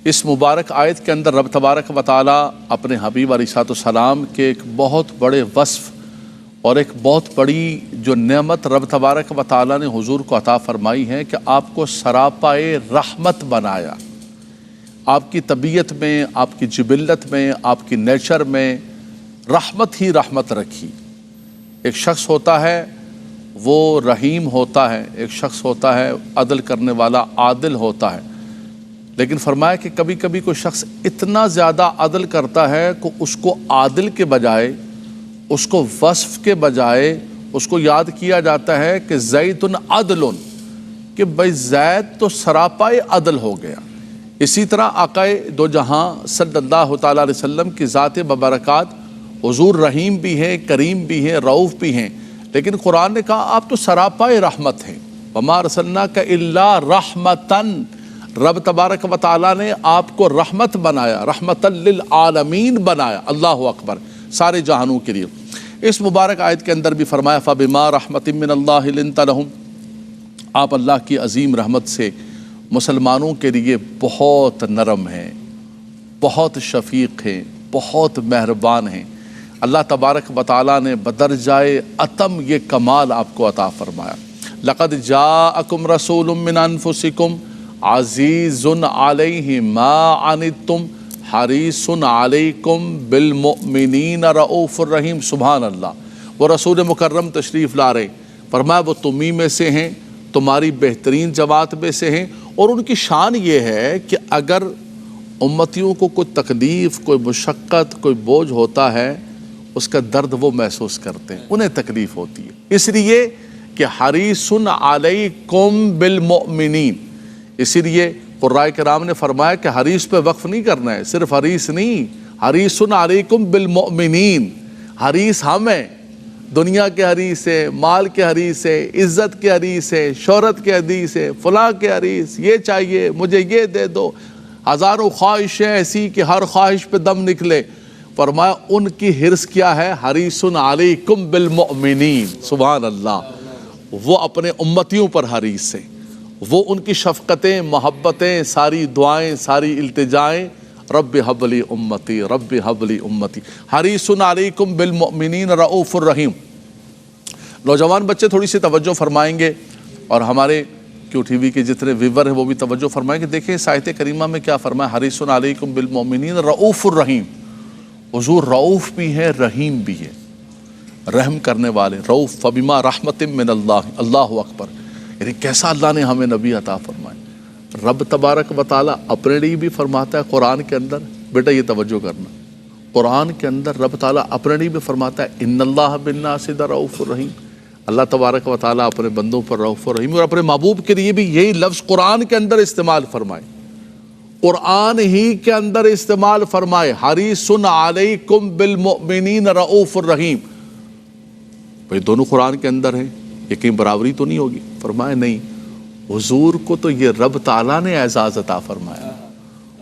اس مبارک آیت کے اندر رب تبارک و تعالیٰ اپنے حبیب علیہ السلام کے ایک بہت بڑے وصف اور ایک بہت بڑی جو نعمت رب تبارک و تعالیٰ نے حضور کو عطا فرمائی ہے کہ آپ کو سراپائے رحمت بنایا۔ آپ کی طبیعت میں، آپ کی جبلت میں، آپ کی نیچر میں رحمت ہی رحمت رکھی۔ ایک شخص ہوتا ہے وہ رحیم ہوتا ہے، ایک شخص ہوتا ہے عدل کرنے والا، عادل ہوتا ہے، لیکن فرمایا کہ کبھی کبھی کوئی شخص اتنا زیادہ عدل کرتا ہے کہ اس کو عادل کے بجائے، اس کو وصف کے بجائے اس کو یاد کیا جاتا ہے کہ زید عدل، کہ بھائی زید تو سراپائے عدل ہو گیا۔ اسی طرح آقا دو جہاں صلی اللہ تعالیٰ علیہ وسلم کی ذات ببرکات حضور رحیم بھی ہیں، کریم بھی ہیں، رؤوف بھی ہیں، لیکن قرآن نے کہا آپ تو سراپائے رحمت ہیں۔ وما ارسلناک الا رحمتاً، رب تبارک و تعالیٰ نے آپ کو رحمت بنایا، رحمتاً للعالمین بنایا۔ اللہ اکبر، سارے جہانوں کے لیے۔ اس مبارک آیت کے اندر بھی فرمایا فَبِمَا رَحْمَةٍ مِّنَ اللَّهِ لِنْتَ لَهُمْ، آپ اللہ کی عظیم رحمت سے مسلمانوں کے لیے بہت نرم ہیں، بہت شفیق ہیں، بہت مہربان ہیں۔ اللہ تبارک و تعالیٰ نے بدرجائے اتم یہ کمال آپ کو عطا فرمایا۔ لَقَدْ جَاءَكُمْ رَسُولٌ مِّنْ أَنفُسِكُمْ عَزِيزٌ عَلَيْهِ مَا عَنِتُّمْ حَرِيصٌ عَلَيْكُمْ بِالْمُؤْمِنِينَ رؤوف الرحیم۔ سبحان اللہ، وہ رسول مکرم تشریف لا رہے، فرمایا وہ تمہیں میں سے ہیں، تمہاری بہترین جماعت میں سے ہیں، اور ان کی شان یہ ہے کہ اگر امتیوں کو کوئی تکلیف، کوئی مشقت، کوئی بوجھ ہوتا ہے، اس کا درد وہ محسوس کرتے ہیں، انہیں تکلیف ہوتی ہے، اس لیے کہ حریص علیکم بالمؤمنین۔ اسی لیے قرائے کرام نے فرمایا کہ حریص پہ وقف نہیں کرنا ہے، صرف حریص نہیں، حریص علیکم بالمؤمنین۔ حریص ہم ہیں، دنیا کے حریص ہے، مال کے حریص ہے، عزت کے حریص ہے، شہرت کے حریص ہے، فلاں کے حریص، یہ چاہیے مجھے، یہ دے دو، ہزاروں خواہشیں ایسی کہ ہر خواہش پہ دم نکلے۔ فرمایا ان کی حرص کیا ہے؟ حریص علیکم بالمؤمنین۔ سبحان اللہ، وہ اپنے امتیوں پر حریص ہیں، وہ ان کی شفقتیں، محبتیں، ساری دعائیں، ساری التجائیں، رب حب لی امتی، رب حب لی امتی۔ حریص علیکم بالمؤمنین رؤوف الرحیم۔ نوجوان بچے تھوڑی سی توجہ فرمائیں گے، اور ہمارے کیو ٹی وی کے جتنے ویور ہیں وہ بھی توجہ فرمائیں گے۔ دیکھیں اس آیت کریمہ میں کیا فرمایا، حریص علیکم بالمؤمنین رؤوف الرحیم۔ حضور رؤوف بھی ہے، رحیم بھی ہے، رحم کرنے والے، رؤوف۔ فبما رحمت من اللہ، اللہ اکبر، یعنی کیسا اللہ نے ہمیں نبی عطا فرمائے۔ رب تبارک و تعالیٰ اپنے لیے بھی فرماتا ہے قرآن کے اندر، بیٹا یہ توجہ کرنا، قرآن کے اندر رب تعالیٰ اپنے لیے بھی فرماتا ہے ان اللہ بالناس رؤوف الرحیم۔ اللہ تبارک و تعالیٰ اپنے بندوں پر رؤوف الرحیم، اور اپنے محبوب کے لیے بھی یہی لفظ قرآن کے اندر استعمال فرمائے، قرآن ہی کے اندر استعمال فرمائے، حریص علیکم بالمؤمنین رؤوف الرحیم۔ بھئی دونوں قرآن کے اندر ہیں، یہ کہیں برابری تو نہیں ہوگی؟ فرمایا نہیں، حضور کو تو یہ رب تعالیٰ نے اعزاز عطا فرمایا،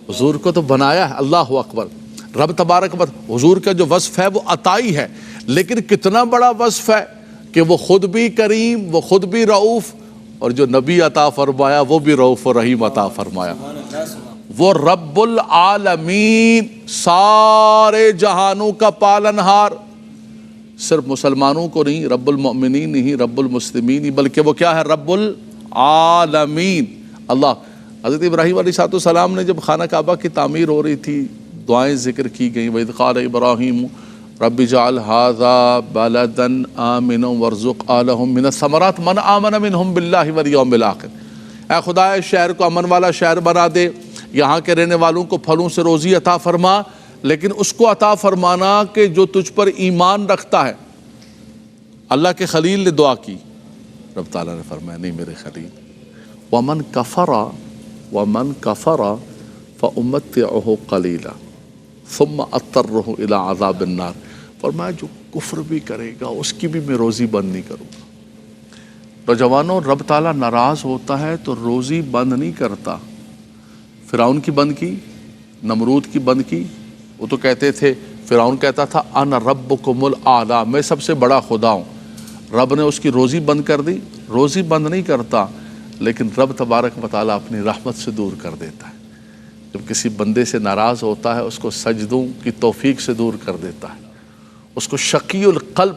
حضور کو تو بنایا ہے۔ اللہ اکبر، رب تبارک و تعالیٰ، حضور کا جو وصف ہے وہ عطائی ہے، لیکن کتنا بڑا وصف ہے کہ وہ خود بھی کریم، وہ خود بھی رؤوف، اور جو نبی عطا فرمایا وہ بھی رؤوف و رحیم عطا فرمایا۔ وہ رب العالمین، سارے جہانوں کا پالنہار، صرف مسلمانوں کو نہیں، رب المؤمنین نہیں، رب المسلمین نہیں، بلکہ وہ کیا ہے؟ رب العالمین۔ اللہ، حضرت ابراہیم علیہ السلام نے جب خانہ کعبہ کی تعمیر ہو رہی تھی، دعائیں ذکر کی گئیں، وَإِذْ قَالَ إِبْرَاهِيمُ رَبِّ اجْعَلْ هَٰذَا بَلَدًا آمِنًا وَارْزُقْ أَهْلَهُ مِنَ الثَّمَرَاتِ مَنْ آمَنَ مِنْهُمْ بِاللَّهِ وَالْيَوْمِ الْآخِرِ۔ اے خدا، اس شہر کو امن والا شہر بنا دے، یہاں کے رہنے والوں کو پھلوں سے روزی عطا فرما، لیکن اس کو عطا فرمانا کہ جو تجھ پر ایمان رکھتا ہے۔ اللہ کے خلیل نے دعا کی، رب تعالیٰ نے فرمایا نہیں میرے خلیل، وَمَنْ كَفَرَ فَأُمَتِّعُهُ قَلِيلًا ثُمَّ أَضْطَرُّهُ إِلَىٰ عَذَابِ النَّارِ۔ فرمایا جو کفر بھی کرے گا اس کی بھی میں روزی بند نہیں کروں گا۔ نوجوانوں، رب تعالیٰ ناراض ہوتا ہے تو روزی بند نہیں کرتا۔ فرعون کی بند کی، نمرود کی بند کی، وہ تو کہتے تھے، فرعون کہتا تھا انا ربکم الاعلی، میں سب سے بڑا خدا ہوں۔ رب نے اس کی روزی بند کر دی؟ روزی بند نہیں کرتا، لیکن رب تبارک و تعالیٰ اپنی رحمت سے دور کر دیتا ہے۔ جب کسی بندے سے ناراض ہوتا ہے اس کو سجدوں کی توفیق سے دور کر دیتا ہے، اس کو شقی القلب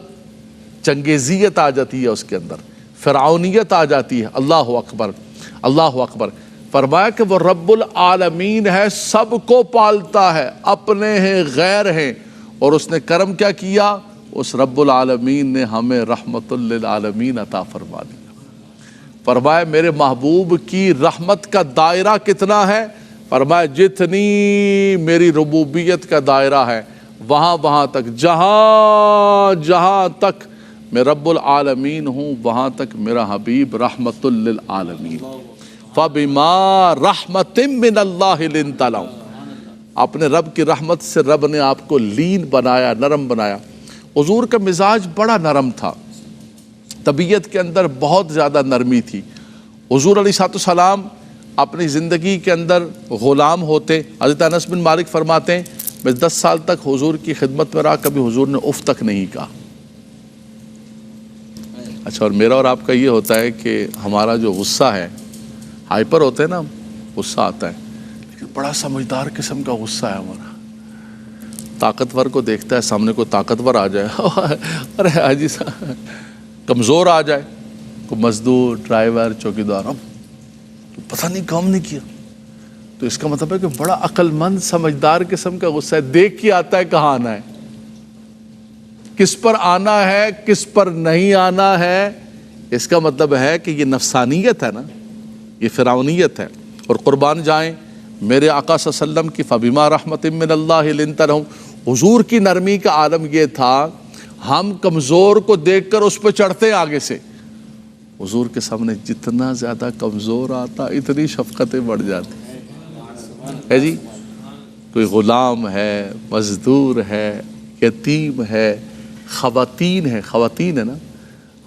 چنگیزیت آ جاتی ہے، اس کے اندر فرعونیت آ جاتی ہے۔ اللہ اکبر، اللہ اکبر۔ فرمایا کہ وہ رب العالمین ہے، سب کو پالتا ہے، اپنے ہیں غیر ہیں، اور اس نے کرم کیا کیا؟ اس رب العالمین نے ہمیں رحمت للعالمین عطا فرما دیا۔ فرمایا میرے محبوب کی رحمت کا دائرہ کتنا ہے؟ فرمایا جتنی میری ربوبیت کا دائرہ ہے وہاں تک، جہاں تک میں رب العالمین ہوں وہاں تک میرا حبیب رحمت للعالمین۔ فَبِمَا رَحْمَةٍ مِّنَ اللَّهِ لِنْتَ لَهُمْ، اپنے رب کی رحمت سے رب نے آپ کو لین بنایا، نرم بنایا۔ حضور کا مزاج بڑا نرم تھا، طبیعت کے اندر بہت زیادہ نرمی تھی۔ حضور علیہ السلام اپنی زندگی کے اندر غلام ہوتے۔ حضرت انس بن مالک فرماتے ہیں میں 10 سال تک حضور کی خدمت میں رہا، کبھی حضور نے اف تک نہیں کہا۔ اچھا، اور میرا اور آپ کا یہ ہوتا ہے کہ ہمارا جو غصہ ہے، ہائپر ہوتے ہیں نا، غصہ آتا ہے، لیکن بڑا سمجھدار قسم کا غصہ ہے ہمارا۔ طاقتور کو دیکھتا ہے، سامنے کو طاقتور آ جائے، ارے حاجی صاحب، کمزور آ جائے، کوئی مزدور، ڈرائیور، چوکیدار، اب پتہ نہیں کام نہیں کیا، تو اس کا مطلب ہے کہ بڑا عقل مند سمجھدار قسم کا غصہ ہے، دیکھ کے آتا ہے کہاں آنا ہے، کس پر آنا ہے، کس پر نہیں آنا ہے۔ اس کا مطلب ہے کہ یہ نفسانیت ہے نا، یہ فرعونیت ہے۔ اور قربان جائیں میرے آقا صلی اللہ علیہ وسلم کی فبما رحمت من اللہ لنت لہم، حضور کی نرمی کا عالم یہ تھا، ہم کمزور کو دیکھ کر اس پہ چڑھتے آگے سے، حضور کے سامنے جتنا زیادہ کمزور آتا اتنی شفقتیں بڑھ جاتی ہے جی۔ کوئی غلام ہے، مزدور ہے، یتیم ہے، خواتین ہے نا،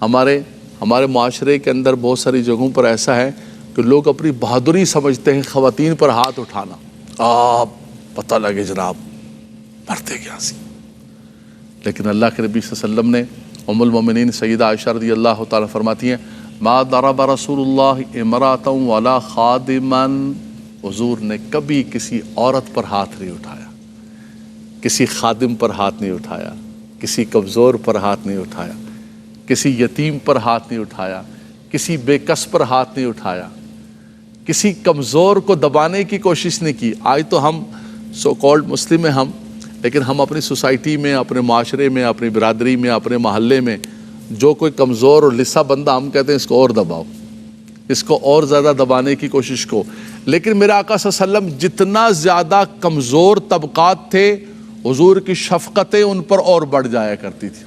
ہمارے معاشرے کے اندر بہت ساری جگہوں پر ایسا ہے کہ لوگ اپنی بہادری سمجھتے ہیں خواتین پر ہاتھ اٹھانا، پتہ لگے جناب مرتے کیا سی۔ لیکن اللہ کے نبی صلی اللہ علیہ وسلم نے، ام المومنین سیدہ عائشہ رضی اللہ تعالیٰ فرماتی ہیں ما ضرب رسول اللہ امرأة ولا خادما، حضور نے کبھی کسی عورت پر ہاتھ نہیں اٹھایا، کسی خادم پر ہاتھ نہیں اٹھایا، کسی کمزور پر ہاتھ نہیں اٹھایا، کسی یتیم پر ہاتھ نہیں اٹھایا، کسی بے کس پر ہاتھ نہیں اٹھایا، کسی کمزور کو دبانے کی کوشش نہیں کی۔ آج تو ہم سو کالڈ مسلم ہیں ہم، لیکن ہم اپنی سوسائٹی میں، اپنے معاشرے میں، اپنی برادری میں، اپنے محلے میں جو کوئی کمزور اور لسا بندہ، ہم کہتے ہیں اس کو اور دباؤ، اس کو اور زیادہ دبانے کی کوشش کو۔ لیکن میرے آقا صلی اللہ علیہ وسلم جتنا زیادہ کمزور طبقات تھے، حضور کی شفقتیں ان پر اور بڑھ جایا کرتی تھی،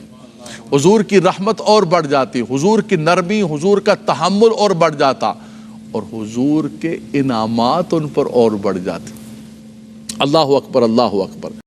حضور کی رحمت اور بڑھ جاتی، حضور کی نرمی، حضور کا تحمل اور بڑھ جاتا، اور حضور کے انعامات ان پر اور بڑھ جاتے۔ اللہ اکبر، اللہ اکبر۔